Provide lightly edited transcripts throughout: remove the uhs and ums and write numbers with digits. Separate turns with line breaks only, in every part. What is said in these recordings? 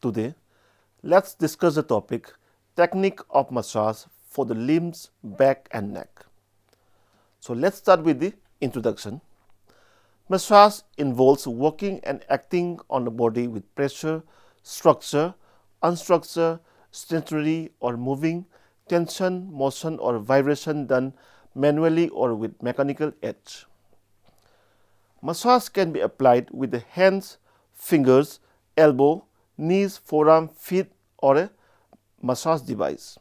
Today, let's discuss the topic technique of massage for the limbs, back and neck. So let's start with the introduction. Massage involves working and acting on the body with pressure, structure, unstructured, stationary or moving, tension, motion or vibration done manually or with mechanical edge. Massage can be applied with the hands, fingers, elbow, knees, forearm, feet or a massage device.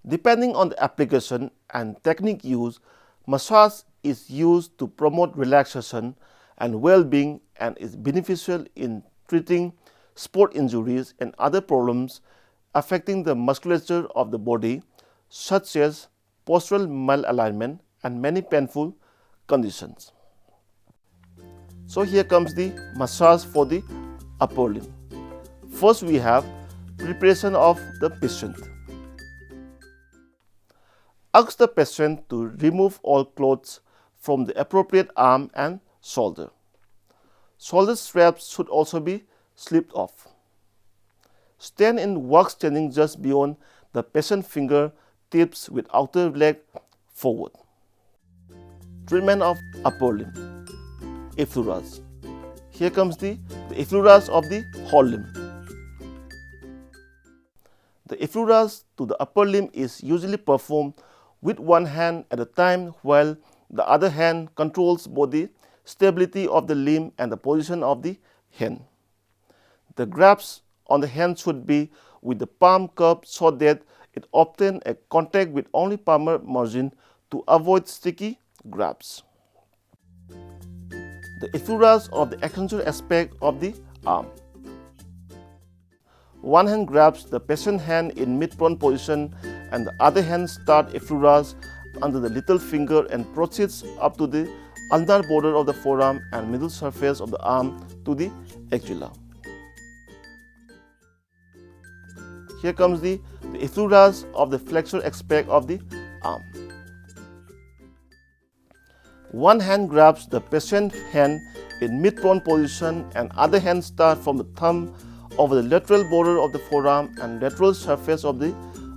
Depending on the application and technique used, massage is used to promote relaxation and well-being and is beneficial in treating sport injuries and other problems affecting the musculature of the body such as postural malalignment and many painful conditions. So here comes the massage for the upper limb. First we have preparation of the patient. Ask the patient to remove all clothes from the appropriate arm and shoulder. Shoulder straps should also be slipped off. Stand in work standing just beyond the patient finger tips with outer leg forward. Treatment of upper limb. Effuras. Here comes the effuras of the whole limb. The effuras to the upper limb is usually performed with one hand at a time while the other hand controls both the stability of the limb and the position of the hand. The grasp on the hand should be with the palm curved so that it obtains a contact with only palmar margin to avoid sticky grabs. The effuras of the extensor aspect of the arm. One hand grabs the patient hand in mid-prone position and the other hand starts effuras under the little finger and proceeds up to the ulnar border of the forearm and middle surface of the arm to the axilla. Here comes the effuras of the flexor aspect of the arm. One hand grabs the patient hand in mid-prone position and other hand starts from the thumb over the lateral border of the forearm and lateral surface of the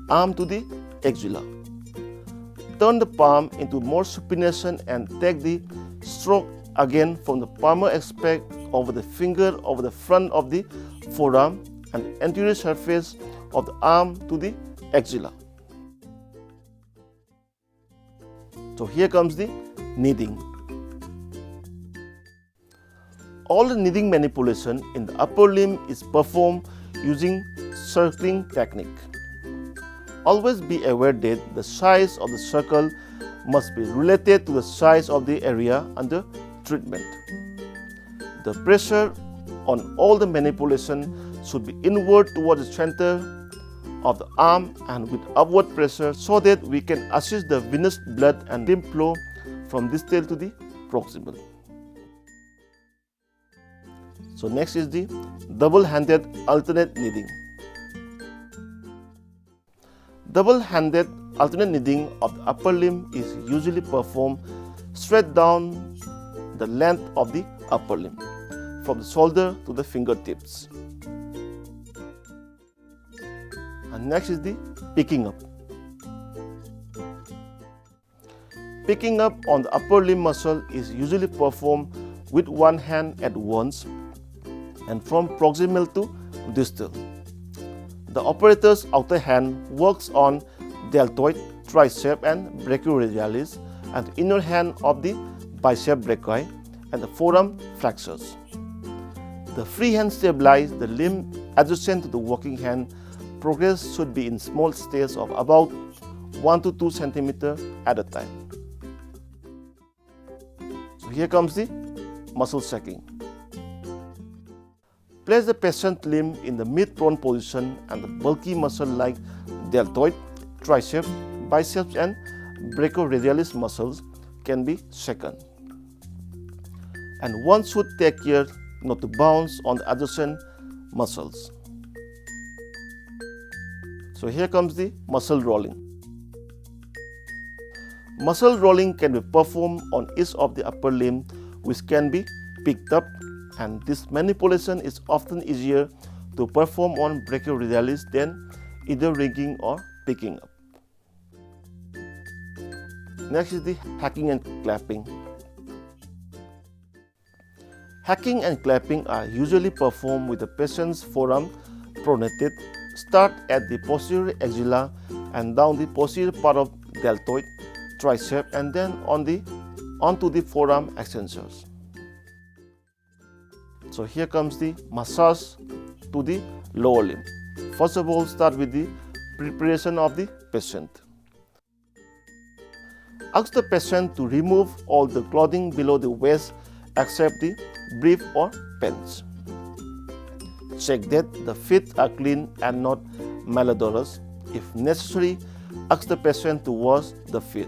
arm to the axilla. Turn the palm into more supination and take the stroke again from the palmar aspect over the finger over the front of the forearm and anterior surface of the arm to the axilla. So here comes the kneading. All the kneading manipulation in the upper limb is performed using circling technique. Always be aware that the size of the circle must be related to the size of the area under treatment. The pressure on all the manipulation should be inward towards the center of the arm and with upward pressure so that we can assist the venous blood and lymph flow from distal to the proximal. So next is the double-handed alternate kneading. Double-handed alternate kneading of the upper limb is usually performed straight down the length of the upper limb, from the shoulder to the fingertips. And next is the picking up. Picking up on the upper limb muscle is usually performed with one hand at once and from proximal to distal. The operator's outer hand works on deltoid, tricep and brachioradialis and the inner hand of the bicep brachii and the forearm flexors. The free hand stabilizes the limb adjacent to the working hand. Progress should be in small stages of about 1 to 2 cm at a time. So here comes the muscle shaking. Place the patient limb in the mid-prone position and the bulky muscle like deltoid, tricep, biceps and brachioradialis muscles can be shaken. And one should take care not to bounce on the adjacent muscles. So here comes the muscle rolling. Muscle rolling can be performed on each of the upper limb, which can be picked up, and this manipulation is often easier to perform on brachioradialis than either rigging or picking up. Next is the hacking and clapping. Hacking and clapping are usually performed with the patient's forearm pronated, start at the posterior axilla and down the posterior part of deltoid, tricep, and then onto the forearm extensors. So here comes the massage to the lower limb. First of all, start with the preparation of the patient. Ask the patient to remove all the clothing below the waist except the brief or pants. Check that the feet are clean and not malodorous. If necessary, ask the patient to wash the feet.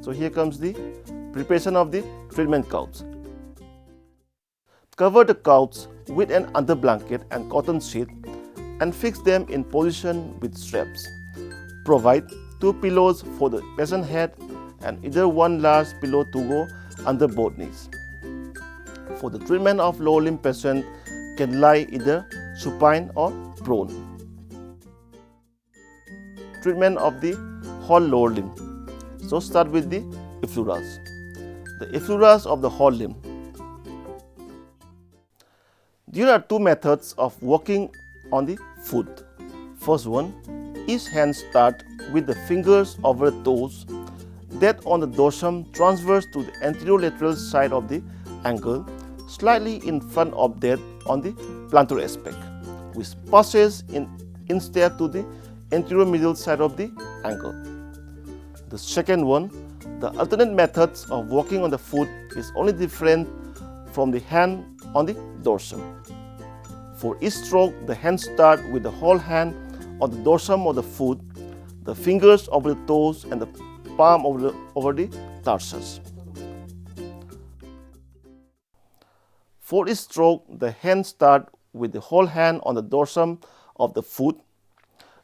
So here comes the preparation of the treatment couch. Cover the couch with an underblanket and cotton sheet and fix them in position with straps. Provide 2 pillows for the patient head and either one large pillow to go under both knees. For the treatment of lower limb patient can lie either supine or prone. Treatment of the whole lower limb. So start with the effuras. The effuras of the whole limb. There are 2 methods of walking on the foot. First one, each hand start with the fingers over the toes, that on the dorsum transverse to the anterolateral side of the ankle, slightly in front of that on the plantar aspect, which passes in step to the anterior middle side of the ankle. The second one, the alternate methods of walking on the foot is only different from the hand on the dorsum. For each stroke, the hand start with the whole hand on the dorsum of the foot, the fingers over the toes, and the palm over the tarsus. For each stroke, the hand start with the whole hand on the dorsum of the foot,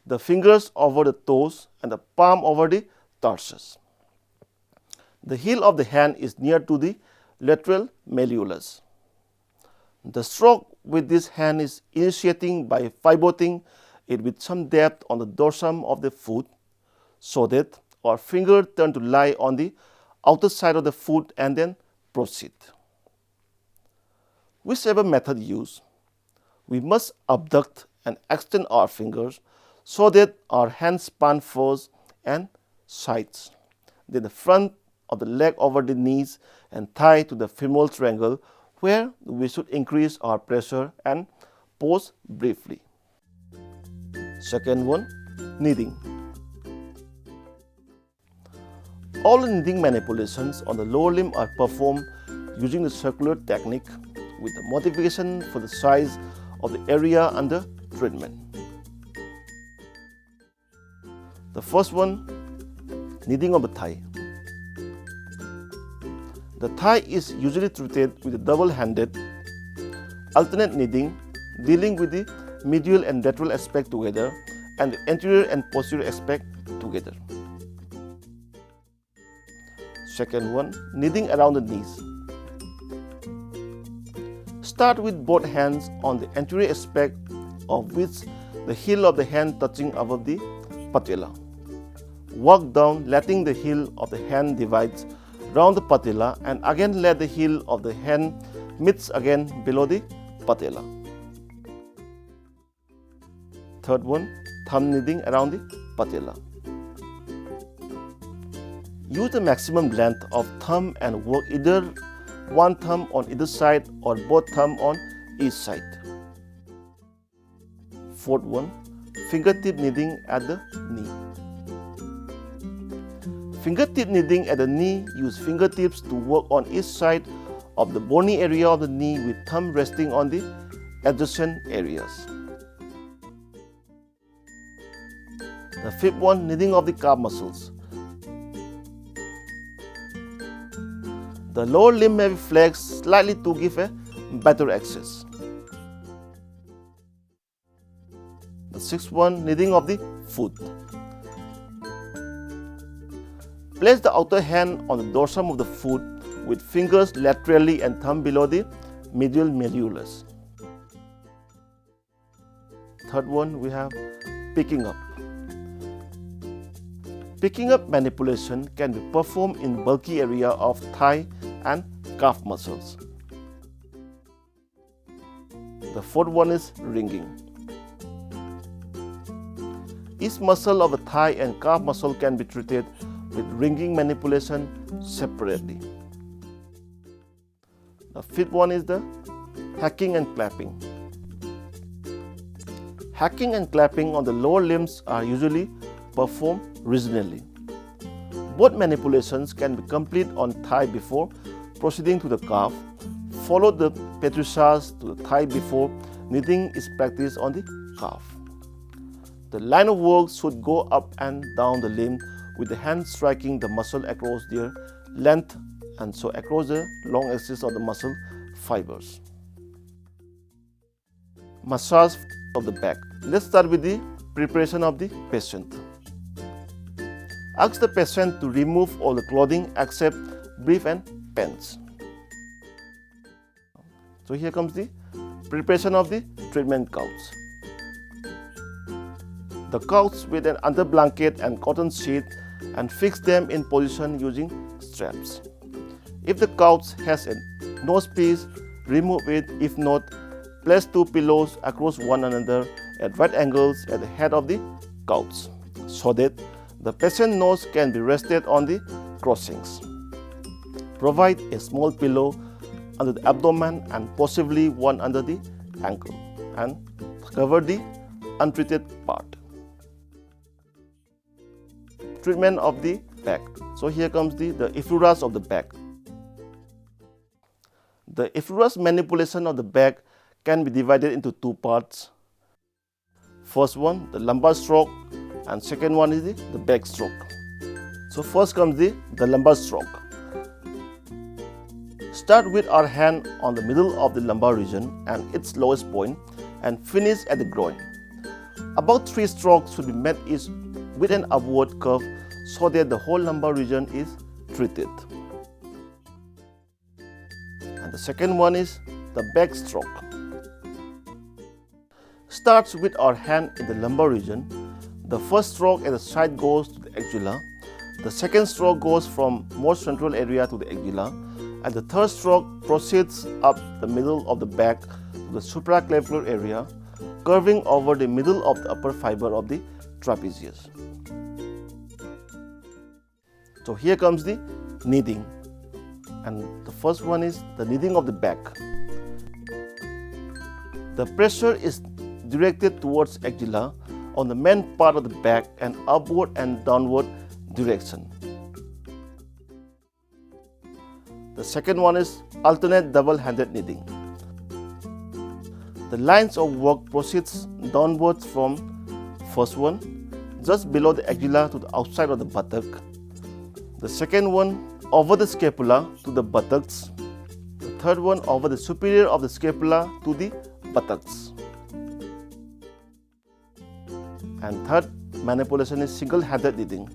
the fingers over the toes, and the palm over the tarsus. The heel of the hand is near to the lateral malleolus. The stroke with this hand is initiating by pivoting it with some depth on the dorsum of the foot, so that our finger turn to lie on the outer side of the foot and then proceed. Whichever method used, we must abduct and extend our fingers so that our hands span first and sides, then the front of the leg over the knees and thigh to the femoral triangle, where we should increase our pressure and pause briefly. Second one, kneading. All the kneading manipulations on the lower limb are performed using the circular technique with the modification for the size of the area under treatment. The first one, kneading of the thigh. The thigh is usually treated with a double-handed alternate kneading dealing with the medial and lateral aspect together and the anterior and posterior aspect together. Second one, kneading around the knees. Start with both hands on the anterior aspect of which the heel of the hand touching above the patella. Walk down, letting the heel of the hand divides round the patella, and again let the heel of the hand meets again below the patella. Third one, thumb kneading around the patella. Use the maximum length of thumb and work either one thumb on either side or both thumb on each side. Fourth one, fingertip kneading at the knee. Fingertip kneading at the knee, use fingertips to work on each side of the bony area of the knee with thumb resting on the adjacent areas. The fifth one, kneading of the calf muscles. The lower limb may be flexed slightly to give a better access. The sixth one, kneading of the foot. Place the outer hand on the dorsum of the foot with fingers laterally and thumb below the medial malleolus. Third one, we have picking up. Picking up manipulation can be performed in bulky area of thigh and calf muscles. The fourth one is ringing. Each muscle of the thigh and calf muscle can be treated with ringing manipulation separately. The fifth one is the hacking and clapping. Hacking and clapping on the lower limbs are usually performed regionally. Both manipulations can be complete on thigh before proceeding to the calf. Follow the petrissage to the thigh before kneading is practiced on the calf. The line of work should go up and down the limb with the hand striking the muscle across their length and so across the long axis of the muscle fibers. Massage of the back. Let's start with the preparation of the patient. Ask the patient to remove all the clothing except brief and pants. So here comes the preparation of the treatment couch. The couch with an under blanket and cotton sheet and fix them in position using straps. If the couch has a nose piece, remove it. If not, place two pillows across one another at right angles at the head of the couch so that the patient's nose can be rested on the crossings. Provide a small pillow under the abdomen and possibly one under the ankle and cover the untreated part. Treatment of the back. So here comes the effuras of the back. The effuras manipulation of the back can be divided into two parts. First one, the lumbar stroke, and second one is the back stroke. So first comes the lumbar stroke. Start with our hand on the middle of the lumbar region and its lowest point and finish at the groin. About 3 strokes should be made each with an upward curve so that the whole lumbar region is treated. And the second one is the back stroke. Starts with our hand in the lumbar region. The first stroke at the side goes to the axilla. The second stroke goes from more central area to the axilla. And the third stroke proceeds up the middle of the back to the supraclavicular area, curving over the middle of the upper fiber of the trapezius. So here comes the kneading. And the first one is the kneading of the back. The pressure is directed towards axilla on the main part of the back and upward and downward direction. The second one is alternate double-handed kneading. The lines of work proceeds downwards from first one just below the axilla to the outside of the buttock. The second one over the scapula to the buttocks. The third one over the superior of the scapula to the buttocks. And third manipulation is single-handed kneading.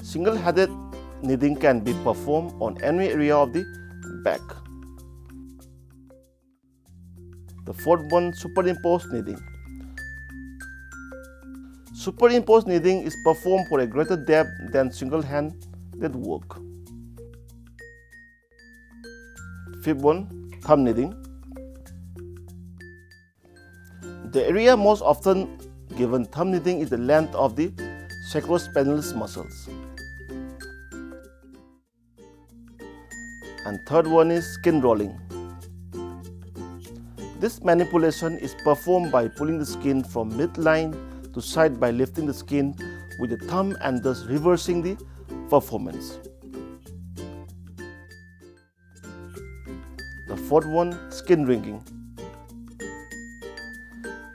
Single-handed kneading can be performed on any area of the back. The fourth one, superimposed kneading. Superimposed kneading is performed for a greater depth than single-handed work. Fifth one, thumb kneading. The area most often given thumb kneading is the length of the sacrospinalis muscles. And third one is skin rolling. This manipulation is performed by pulling the skin from midline to side by lifting the skin with the thumb and thus reversing the performance. The fourth one, skin wringing.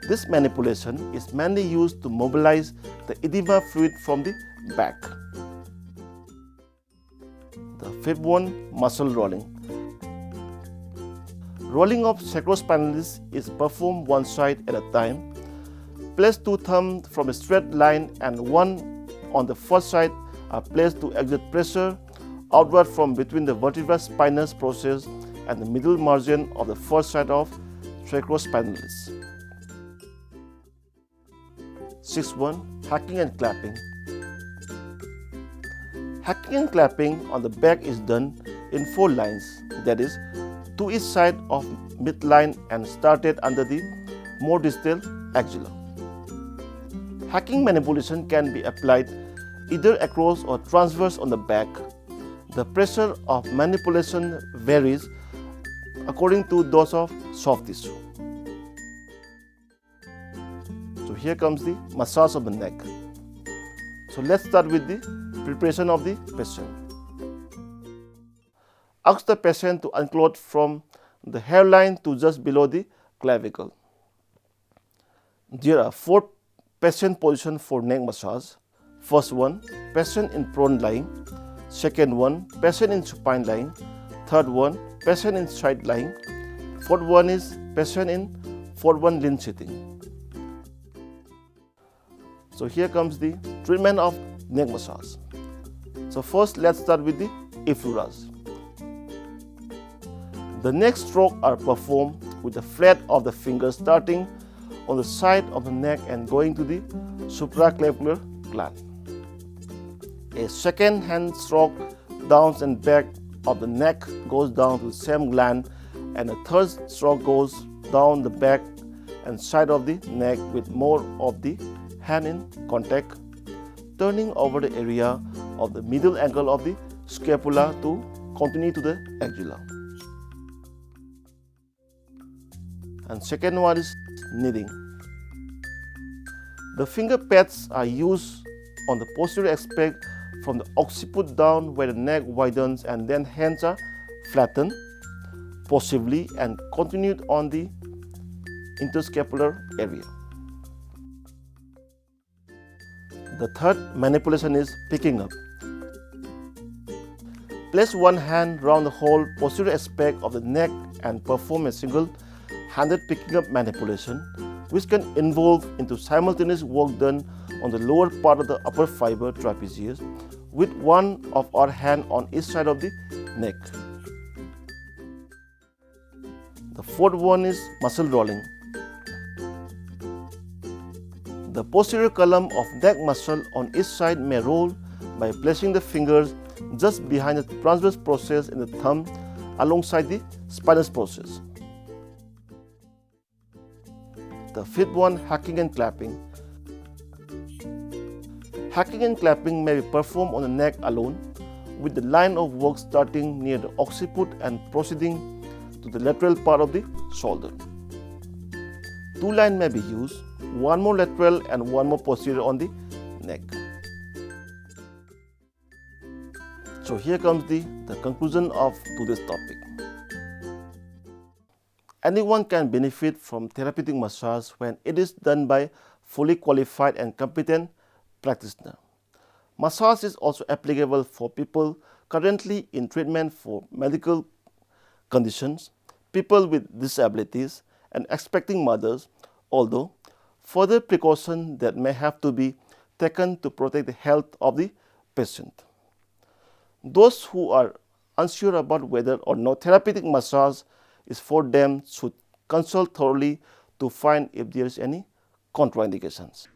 This manipulation is mainly used to mobilize the edema fluid from the back. The fifth one, muscle rolling. Rolling of sacrospinalis is performed one side at a time. Place 2 thumbs from a straight line and 1 on the first side are placed to exert pressure outward from between the vertebral spinous process and the middle margin of the first side of sacrospinalis. 6.1 Hacking and clapping. Hacking and clapping on the back is done in 4 lines, that is, to each side of midline and started under the more distal axilla. Hacking manipulation can be applied either across or transverse on the back. The pressure of manipulation varies according to those of soft tissue. So here comes the massage of the neck. So let's start with the preparation of the patient. Ask the patient to unclothe from the hairline to just below the clavicle. There are 4 patient positions for neck massage. First one, patient in prone lying. Second one, patient in supine lying. Third one, patient in side lying. Fourth one is patient in forward one lean sitting. So here comes the treatment of neck massage. So first let's start with the effuras. The neck strokes are performed with the flat of the fingers starting on the side of the neck and going to the supraclavicular gland. A second hand stroke down and back of the neck goes down to the same gland, and a third stroke goes down the back and side of the neck with more of the hand in contact, turning over the area of the middle angle of the scapula to continue to the axilla. And second one is kneading. The finger pads are used on the posterior aspect from the occiput down where the neck widens, and then hands are flattened possibly and continued on the interscapular area. The third manipulation is picking up. Place one hand round the whole posterior aspect of the neck and perform a single-handed picking up manipulation, which can involve into simultaneous work done on the lower part of the upper fiber trapezius with one of our hand on each side of the neck. The fourth one is muscle rolling. The posterior column of neck muscle on each side may roll by placing the fingers just behind the transverse process in the thumb alongside the spinous process. The fifth one, hacking and clapping. Hacking and clapping may be performed on the neck alone, with the line of work starting near the occiput and proceeding to the lateral part of the shoulder. 2 lines may be used, one more lateral and one more posterior on the neck. So here comes the conclusion of today's topic. Anyone can benefit from therapeutic massage when it is done by fully qualified and competent practitioner. Massage is also applicable for people currently in treatment for medical conditions, people with disabilities, and expecting mothers, although further precautions that may have to be taken to protect the health of the patient. Those who are unsure about whether or not therapeutic massage is for them should consult thoroughly to find if there is any contraindications.